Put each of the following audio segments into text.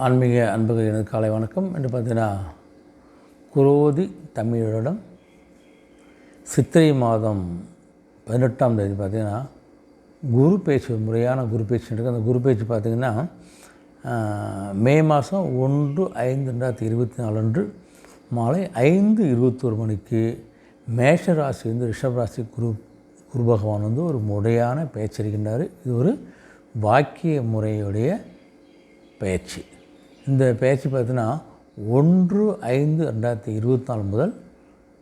ஆன்மீக அன்புகள் எனது காலை வணக்கம். என்று பார்த்தீங்கன்னா குரோதி தமிழரிடம் சித்திரை மாதம் 18ஆம் தேதி பார்த்திங்கன்னா குரு பேச்சு, முறையான குரு பேச்சு இருக்குது. அந்த குரு பேச்சு பார்த்திங்கன்னா மே மாதம் 1/5/2024 அன்று மாலை 5:21 மணிக்கு மேஷ ராசி ரிஷப ராசி குரு பகவான் ஒரு முறையான பேச்சு இருக்கின்றார். இது ஒரு வாக்கிய முறையுடைய பயிற்சி. இந்த பயிற்சி பார்த்தீங்கன்னா 1/5/2024 முதல்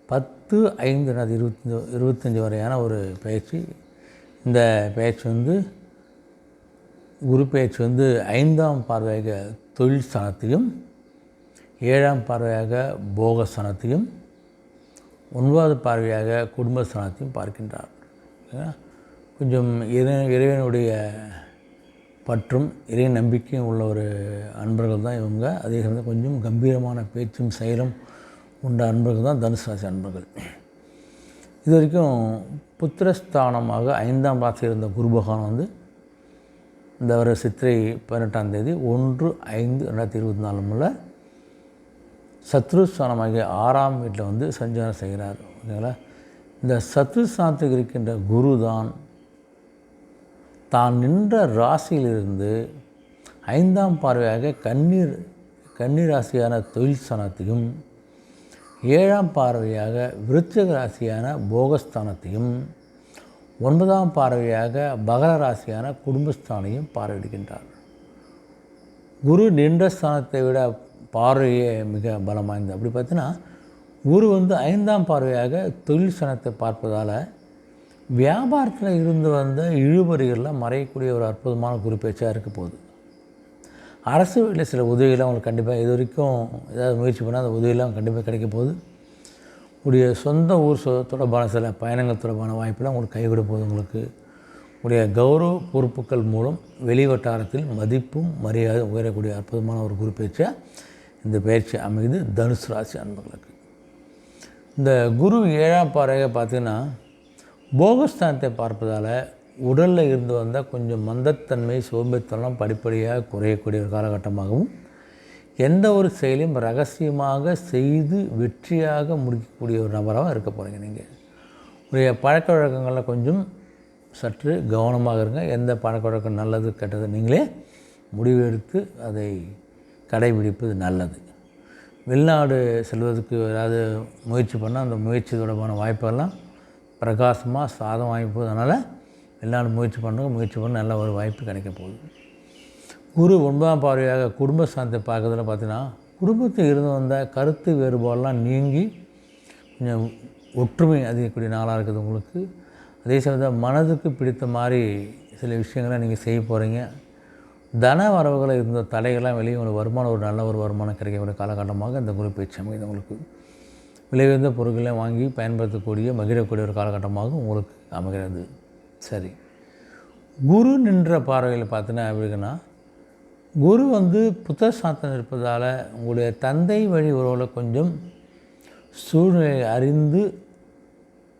10/5/2025 வரையான ஒரு பயிற்சி. இந்த பயிற்சி குரு பயிற்சி 5ஆம் பார்வையாக தொழில் ஸ்தானத்தையும் 7ஆம் பார்வையாக போகஸ்தானத்தையும் 9வது பார்வையாக குடும்பஸ்தானத்தையும் பார்க்கின்றார். கொஞ்சம் இறைவனுடைய பற்றும் இறை நம்பிக்கையும் உள்ள ஒரு அன்பர்கள் தான் இவங்க. அதே சமயம் கொஞ்சம் கம்பீரமான பேச்சும் செயலும் உண்ட அன்பர்கள் தான் தனுசு ராசி அன்பர்கள். இது வரைக்கும் புத்திரஸ்தானமாக 5ஆம் ராசியில் இருந்த குரு பகவான் இந்த வர சித்திரை 18ஆம் தேதி 1/5/2024 முதல்ல சத்ருஸ்தானமாகிய 6ஆம் வீட்டில் சஞ்சாரம் செய்கிறார். ஓகேங்களா? இந்த சத்ருஸ்தானத்துக்கு இருக்கின்ற குரு தான் நின்ற ராசியிலிருந்து 5ஆம் பார்வையாக கன்னி ராசியான தொழில் ஸ்தானத்தையும் 7ஆம் பார்வையாக விருச்சிக ராசியான போகஸ்தானத்தையும் 9ஆம் பார்வையாக மகர ராசியான குடும்பஸ்தானையும் பார்வையிடுகின்றார். குரு நின்ற ஸ்தானத்தை விட பார்வையே மிக பலம் வாய்ந்தது. அப்படி பார்த்தீங்கன்னா குரு 5ஆம் பார்வையாக தொழில் ஸ்தானத்தை பார்ப்பதால் வியாபாரத்தில் இருந்து வந்த இழுபறிகளில் மறையக்கூடிய ஒரு அற்புதமான குரு பேச்சாக இருக்க போகுது. அரசு வேலையில் சில உதவிகள்லாம் உங்களுக்கு கண்டிப்பாக இது வரைக்கும் ஏதாவது முயற்சி பண்ணால் அந்த உதவியெல்லாம் கண்டிப்பாக கிடைக்க போகுது. உடைய சொந்த ஊர் தொடர்பான சில பயணங்கள் தொடர்பான வாய்ப்பெல்லாம் உங்களுக்கு கைவிட போகுது. உடைய கௌரவ பொறுப்புகள் மூலம் வெளி வட்டாரத்தில் மதிப்பும் மரியாதை உயரக்கூடிய அற்புதமான ஒரு குரு பேச்சாக இந்த பயிற்சி அமைது தனுசு ராசி அன்பர்களுக்கு. இந்த குரு 7ஆம் பார்வையாக பார்த்திங்கன்னா போகஸ்தானத்தை பார்ப்பதால் உடலில் இருந்து வந்தால் கொஞ்சம் மந்தத்தன்மை, சோம்பேறித்தனம் படிப்படியாக குறையக்கூடிய ஒரு காலகட்டமாகவும், எந்த ஒரு செயலையும் ரகசியமாக செய்து வெற்றியாக முடிக்கக்கூடிய ஒரு நபராகவும் இருக்க போகிறீங்க. நீங்கள் உடைய பழக்க வழக்கங்களில் கொஞ்சம் சற்று கவனமாக இருங்க. எந்த பழக்க வழக்கம் நல்லது கெட்டது நீங்களே முடிவு எடுத்து அதை கடைபிடிப்பது நல்லது. வெளிநாடு செல்வதற்கு ஏதாவது முயற்சி பண்ணால் அந்த முயற்சி தொடர்பான வாய்ப்புகள்லாம் பிரகாசமாக சாதம் வாங்கி போகுது. அதனால் வெளிநாடு முயற்சி பண்ண நல்ல ஒரு வாய்ப்பு கிடைக்க போகுது. குரு 9ஆம் பார்வையாக குடும்பஸ்தானத்தை பார்க்கறதுல பார்த்தீங்கன்னா குடும்பத்தில் இருந்து வந்த கருத்து வேறுபாடெல்லாம் நீங்கி கொஞ்சம் ஒற்றுமை அதிகக்கூடிய நாளாக இருக்குது உங்களுக்கு. அதே சமயத்தில் மனதுக்கு பிடித்த மாதிரி சில விஷயங்களை நீங்கள் செய்ய போகிறீங்க. தன வரவுகளை இருந்த தடைகள்லாம் வெளியே உங்களுக்கு வருமானம் நல்ல ஒரு வருமானம் கிடைக்கக்கூடிய காலகட்டமாக இந்த குரு பயிற்சி அமைது. உங்களுக்கு விலையுயர்ந்த பொருட்களை வாங்கி பயன்படுத்தக்கூடிய மகிழக்கூடிய ஒரு காலகட்டமாக உங்களுக்கு அமைகிறது. சரி, குரு நின்ற பார்வையில் பார்த்தீங்கன்னா எப்படின்னா குரு புத்தசாத்தம் இருப்பதால் உங்களுடைய தந்தை வழி உறவில் கொஞ்சம் சூழ்நிலை அறிந்து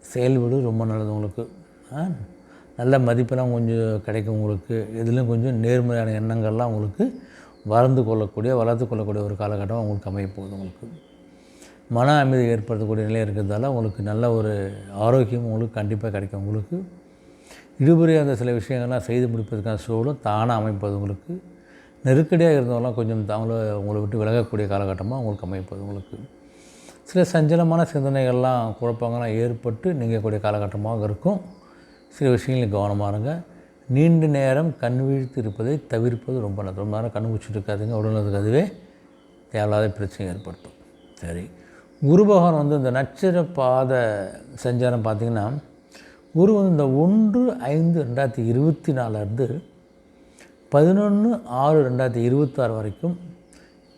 செயல்படு ரொம்ப நல்லது. உங்களுக்கு நல்ல மதிப்பெல்லாம் கொஞ்சம் கிடைக்கும். உங்களுக்கு இதிலும் கொஞ்சம் நேர்மறையான எண்ணங்கள்லாம் உங்களுக்கு வளர்த்து கொள்ளக்கூடிய ஒரு காலகட்டம் உங்களுக்கு அமையப்போகுது. உங்களுக்கு மன அமைதி ஏற்படுத்தக்கூடிய நிலை இருக்கிறதால உங்களுக்கு நல்ல ஒரு ஆரோக்கியம் உங்களுக்கு கண்டிப்பாக கிடைக்கும். உங்களுக்கு இழுபறியாக அந்த சில விஷயங்கள்லாம் செய்து முடிப்பதற்கான சூழலும் தானாக அமைப்பது. உங்களுக்கு நெருக்கடியாக இருந்தவங்களாம் கொஞ்சம் உங்களை விட்டு விலகக்கூடிய காலகட்டமாக உங்களுக்கு அமைப்பது. உங்களுக்கு சில சஞ்சலமான சிந்தனைகள்லாம் குழப்பங்கள்லாம் ஏற்பட்டு நீங்கக்கூடிய காலகட்டமாக இருக்கும். சில விஷயங்களில் கவனமாக இருங்க. நீண்ட நேரம் கண் விழித்து இருப்பதை தவிர்ப்பது ரொம்ப நல்லது. ரொம்ப நேரம் கண் வச்சுட்டு இருக்காதுங்க. உடனதுக்கு அதுவே தேவையில்லாத பிரச்சனை ஏற்படுத்தும். சரி, குரு பகவான் இந்த நட்சத்திர பாத சஞ்சாரம் பார்த்திங்கன்னா குரு இந்த 1/5/2024 11/6/2026 வரைக்கும்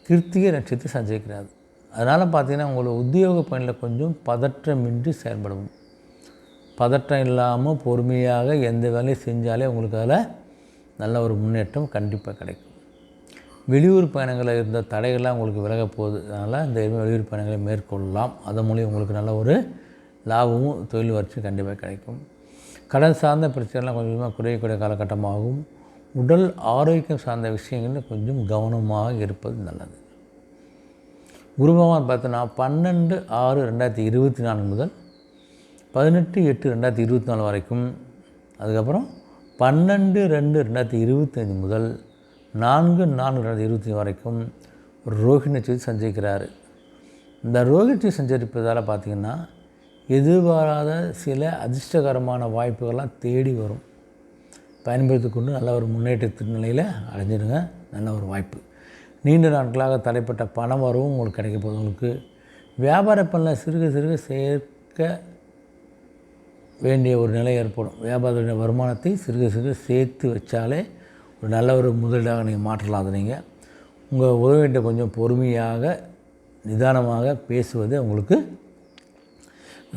கிருத்திகை நட்சத்திரம் சஞ்சரிக்கிறார். அதனால் பார்த்திங்கன்னா உங்களோட உத்தியோக பணியில் கொஞ்சம் பதற்றமின்றி செயல்படும். பதற்றம் இல்லாமல் பொறுமையாக எந்த வேலையும் செஞ்சாலே உங்களுக்கு அதில் நல்ல ஒரு முன்னேற்றம் கண்டிப்பாக கிடைக்கும். வெளியூர் பயணங்களில் இருந்த தடைகள்லாம் உங்களுக்கு விலக போகுது. அதனால் இந்த வெளியூர் பயணங்களை மேற்கொள்ளலாம். அதன் மூலியம் உங்களுக்கு நல்ல ஒரு லாபமும் தொழில் வளர்ச்சி கண்டிப்பாக கிடைக்கும். கடன் சார்ந்த பிரச்சனைலாம் கொஞ்சமாக குறையக்கூடிய காலகட்டமாகவும் உடல் ஆரோக்கியம் சார்ந்த விஷயங்களில் கொஞ்சம் கவனமாக இருப்பது நல்லது. குரு பகவான் பார்த்தோன்னா 12/6/2024 முதல் 18/8/2024 வரைக்கும், அதுக்கப்புறம் 12/2/2025 முதல் 4/4/2025 வரைக்கும் ரோஹிணி நட்சத்திரத்தில் சஞ்சரிக்கிறார். இந்த ரோஹிணி நட்சத்திரம் சஞ்சரிப்பதால் பார்த்திங்கன்னா எதிர்பாராத சில அதிர்ஷ்டகரமான வாய்ப்புகள்லாம் தேடி வரும். பயன்படுத்தி கொண்டு நல்ல ஒரு முன்னேற்றத்தின் நிலையில் அடைஞ்சிடுங்க. நல்ல ஒரு வாய்ப்பு. நீண்ட நாட்களாக தடைப்பட்ட பண வரவும் உங்களுக்கு கிடைக்க போகுது. உங்களுக்கு வியாபார பணியில் சிறுக சிறுக சேர்க்க வேண்டிய ஒரு நிலை ஏற்படும். வியாபாரத்துடைய வருமானத்தை சிறுக சிறுக சேர்த்து வச்சாலே ஒரு நல்ல ஒரு முதலீடாக நீங்கள் மாற்றலாம். அதை நீங்கள் உங்கள் உதவிகிட்ட கொஞ்சம் பொறுமையாக நிதானமாக பேசுவது உங்களுக்கு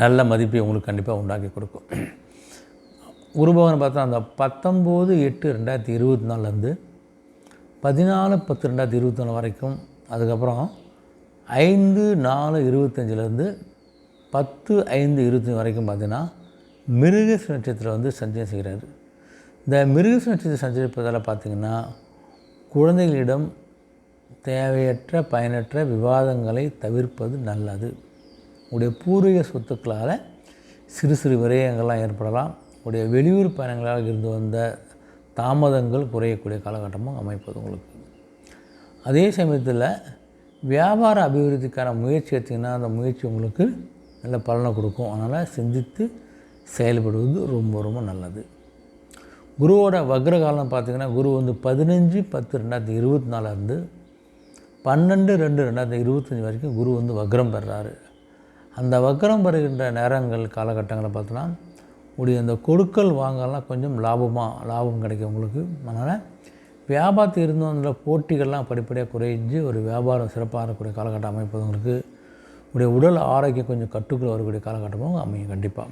நல்ல மதிப்பை உங்களுக்கு கண்டிப்பாக உண்டாக்கி கொடுக்கும். குரு பகவான் பார்த்தா அந்த 19/8/2024 14/10/2024 வரைக்கும், அதுக்கப்புறம் 5/4/25 10/5/25 வரைக்கும் பார்த்திங்கன்னா மிருகசீரிஷ நட்சத்திரம் சஞ்சயம் செய்கிறார். இந்த மிருகசீரிஷ நட்சத்திரம் சஞ்சரிப்பதால் பார்த்திங்கன்னா குழந்தைகளிடம் தேவையற்ற பயனற்ற விவாதங்களை தவிர்ப்பது நல்லது. உடைய பூர்வீக சொத்துக்களால் சிறு சிறு விரயங்கள்லாம் ஏற்படலாம். உடைய வெளியூர் பயணங்களாக இருந்து வந்த தாமதங்கள் குறையக்கூடிய காலகட்டமாக அமைப்பது உங்களுக்கு. அதே சமயத்தில் வியாபார அபிவிருத்திக்கான முயற்சி எடுத்திங்கன்னா அந்த முயற்சி உங்களுக்கு நல்ல பலனை கொடுக்கும். அதனால் சிந்தித்து செயல்படுவது ரொம்ப ரொம்ப நல்லது. குருவோட வக்ர காலம் பார்த்திங்கன்னா குரு 15/10/2024 12/2/2025 வரைக்கும் குரு வக்ரம் பெறுறாரு. அந்த வக்ரம் பெறுகின்ற நேரங்கள் காலகட்டங்களை பார்த்தோன்னா உடைய அந்த கொடுக்கல் வாங்கலாம் கொஞ்சம் லாபம் கிடைக்கும் உங்களுக்கு. அதனால் வியாபாரத்தில் இருந்தும் அதில் போட்டிகள்லாம் படிப்படியாக குறைஞ்சி ஒரு வியாபாரம் சிறப்பாக இருக்கக்கூடிய காலகட்டம் அமைப்பது உங்களுக்கு. உடைய உடல் ஆரோக்கியம் கொஞ்சம் கட்டுக்குள் வரக்கூடிய காலகட்டமும் அமையும். கண்டிப்பாக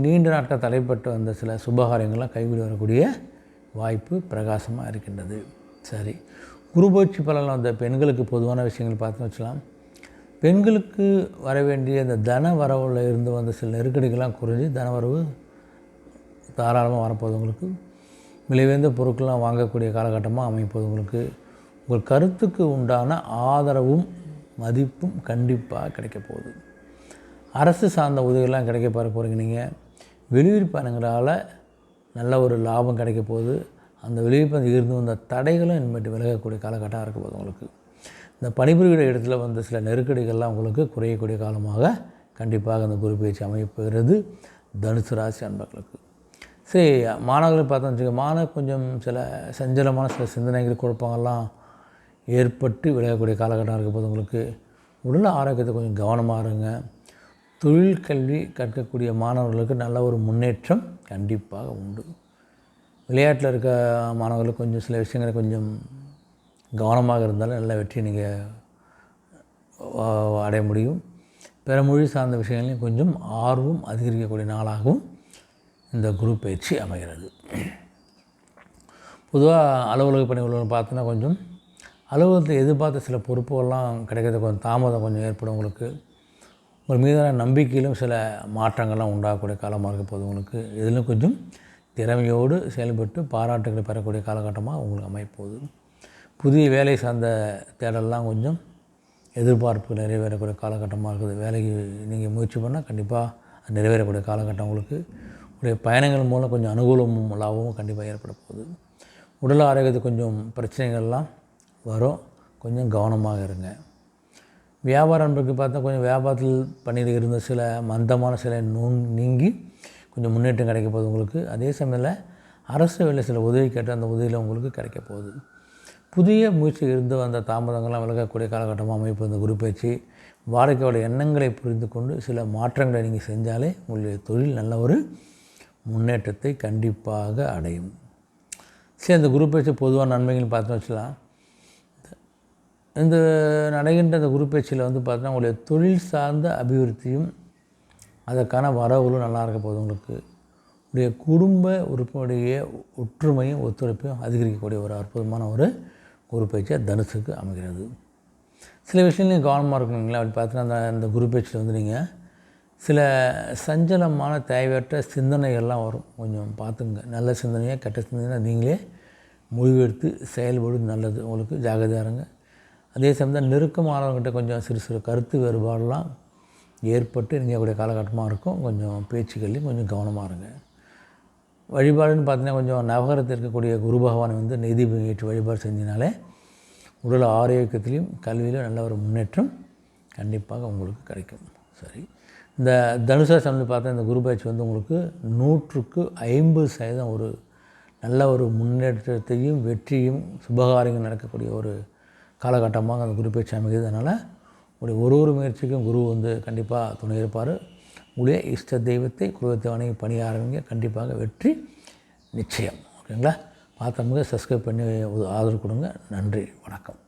நீண்ட நாட்கள் தடைப்பட்டு வந்த சில சுபகாரியங்கள்லாம் கைவிடி வரக்கூடிய வாய்ப்பு பிரகாசமாக இருக்கின்றது. சரி, குரு பயிற்சி பலனில் வந்த பெண்களுக்கு பொதுவான விஷயங்கள் பார்த்து வச்சலாம். பெண்களுக்கு வர வேண்டிய இந்த தன வரவில் இருந்து வந்த சில நெருக்கடிகள்லாம் குறைஞ்சி தனவரவு தாராளமாக வரப்போகுது உங்களுக்கு. விலைவேந்த பொருட்கள்லாம் வாங்கக்கூடிய காலகட்டமாக அமைப்பது உங்களுக்கு. உங்கள் கருத்துக்கு உண்டான ஆதரவும் மதிப்பும் கண்டிப்பாக கிடைக்க போகுது. அரசு சார்ந்த உதவிகள்லாம் கிடைக்க போகிறீங்க. நீங்கள் வெளியூர் பயணங்களால் நல்ல ஒரு லாபம் கிடைக்க போகுது. அந்த வெளியூர் பயணம் இருந்து வந்த தடைகளும் இனிமேட்டு விலகக்கூடிய காலகட்டமாக இருக்க போகுது உங்களுக்கு. இந்த பணிபுரிகிற இடத்துல வந்த சில நெருக்கடிகள்லாம் உங்களுக்கு குறையக்கூடிய காலமாக கண்டிப்பாக அந்த குரு பயிற்சி அமைப்புகிறது தனுசு ராசி அன்பர்களுக்கு. சரி, மாணவர்களை பார்த்தோம்னு வச்சுக்கோங்க. மாணவர் கொஞ்சம் சில சஞ்சலமான சில சிந்தனைகள் குழப்பங்கள்லாம் ஏற்பட்டு விளையக்கூடிய காலகட்டம் இருக்க போது உங்களுக்கு. உடல் ஆரோக்கியத்தை கொஞ்சம் கவனமாக இருங்க. தொழில் கல்வி கற்கக்கூடிய மாணவர்களுக்கு நல்ல ஒரு முன்னேற்றம் கண்டிப்பாக உண்டு. விளையாட்டில் இருக்க மாணவர்களுக்கு கொஞ்சம் சில விஷயங்களை கொஞ்சம் கவனமாக இருந்தாலும் நல்ல வெற்றி நீங்கள் அடைய முடியும். பிற மொழி சார்ந்த விஷயங்களையும் கொஞ்சம் ஆர்வம் அதிகரிக்கக்கூடிய நாளாகவும் இந்த குரு பயிற்சி அமைகிறது. பொதுவாக அலுவலக பணி உள்ளவங்க பார்த்தோன்னா கொஞ்சம் அலுவலகத்தில் எதிர்பார்த்த சில பொறுப்புகள்லாம் கிடைக்கிறது கொஞ்சம் தாமதம் கொஞ்சம் ஏற்படும் உங்களுக்கு. உங்கள் மீதான நம்பிக்கையிலும் சில மாற்றங்கள்லாம் உண்டாகக்கூடிய காலமாக இருக்க போது உங்களுக்கு. இதிலும் கொஞ்சம் திறமையோடு செயல்பட்டு பாராட்டுகளை பெறக்கூடிய காலகட்டமாக உங்களுக்கு அமைப்போகுது. புதிய வேலை சார்ந்த தேடலாம் கொஞ்சம் எதிர்பார்ப்பு நிறைவேறக்கூடிய காலகட்டமாக இருக்குது. வேலைக்கு நீங்கள் முயற்சி பண்ணால் கண்டிப்பாக அது நிறைவேறக்கூடிய காலகட்டம் உங்களுக்கு. உடைய பயணங்கள் மூலம் கொஞ்சம் அனுகூலமும் லாபமும் கண்டிப்பாக ஏற்பட போகுது. உடல் ஆரோக்கியத்துக்கு கொஞ்சம் பிரச்சனைகள்லாம் வரும், கொஞ்சம் கவனமாக இருங்க. வியாபாரம் என்பதுக்கு பார்த்தா கொஞ்சம் வியாபாரத்தில் பண்ணிட்டு இருந்த சில மந்தமான சில நீங்கி கொஞ்சம் முன்னேற்றம் கிடைக்க போகுது உங்களுக்கு. அதே சமயத்தில் அரசு வேலை சில உதவி கேட்டால் அந்த உதவியில் உங்களுக்கு கிடைக்க போகுது. புதிய முயற்சி இருந்து வந்த தாமதங்கள்லாம் விலகக்கூடிய காலகட்டமாக அமைப்பு இந்த குரு பயிற்சி. வாடிக்கையோட எண்ணங்களை புரிந்து கொண்டு சில மாற்றங்களை நீங்கள் செஞ்சாலே உங்களுடைய தொழில் நல்ல ஒரு முன்னேற்றத்தை கண்டிப்பாக அடையும். சரி, இந்த குரு பயிற்சி பொதுவான நன்மைகள் பார்த்து வச்சலாம். இந்த நடைகின்ற இந்த குரு பயிற்சியில் பார்த்தீங்கன்னா உங்களுடைய தொழில் சார்ந்த அபிவிருத்தியும் அதற்கான வரவுகளும் நல்லா இருக்க போகுது உங்களுக்கு. உடைய குடும்ப உறுப்பினுடைய ஒற்றுமையும் ஒத்துழைப்பையும் அதிகரிக்கக்கூடிய ஒரு அற்புதமான ஒரு குரு பயிற்சியாக தனுசுக்கு அமைகிறது. சில விஷயங்கள் நீங்கள் கவனமாக இருக்கணுங்களா. அப்படி பார்த்தீங்கன்னா இந்த குரு பயிற்சியில் நீங்கள் சில சஞ்சலமான தேவையற்ற சிந்தனைகள்லாம் வரும். கொஞ்சம் பார்த்துங்க. நல்ல சிந்தனையாக கெட்ட சிந்தனையாக நீங்களே முடிவெடுத்து செயல்படுவது நல்லது. உங்களுக்கு ஜாகிரதையாக இருங்க. அதே சமயம் நெருக்கமானவங்ககிட்ட கொஞ்சம் சிறு சிறு கருத்து வேறுபாடெல்லாம் ஏற்பட்டு இருக்கக்கூடிய காலகட்டமாக இருக்கும். கொஞ்சம் பேச்சுக்கள்லையும் கொஞ்சம் கவனமாக இருங்க. வழிபாடுன்னு பார்த்தீங்கன்னா கொஞ்சம் நவகரத்தில் இருக்கக்கூடிய குரு பகவானை வந்து நெய்தீபம் ஏற்றி வழிபாடு செஞ்சினாலே உடல் ஆரோக்கியத்திலையும் கல்வியிலும் நல்ல ஒரு முன்னேற்றம் கண்டிப்பாக உங்களுக்கு கிடைக்கும். சரி, இந்த தனுசு ராசி பார்த்தா இந்த குரு பயிற்சி வந்து உங்களுக்கு 100% ஒரு நல்ல ஒரு முன்னேற்றத்தையும் வெற்றியும் சுபகாரியங்கள் நடக்கக்கூடிய ஒரு காலகட்டமாக அந்த குரு பயிற்சி அமைகிறது. அதனால் ஒரு முயற்சிக்கும் குரு வந்து கண்டிப்பாக துணை இருப்பார். உங்களுடைய இஷ்ட தெய்வத்தை குலதெய்வத்தை வணங்கி பணிய ஆரம்பிங்க. கண்டிப்பாக வெற்றி நிச்சயம். ஓகேங்களா? பார்த்தவங்க சப்ஸ்கிரைப் பண்ணி ஆதரவு கொடுங்க. நன்றி, வணக்கம்.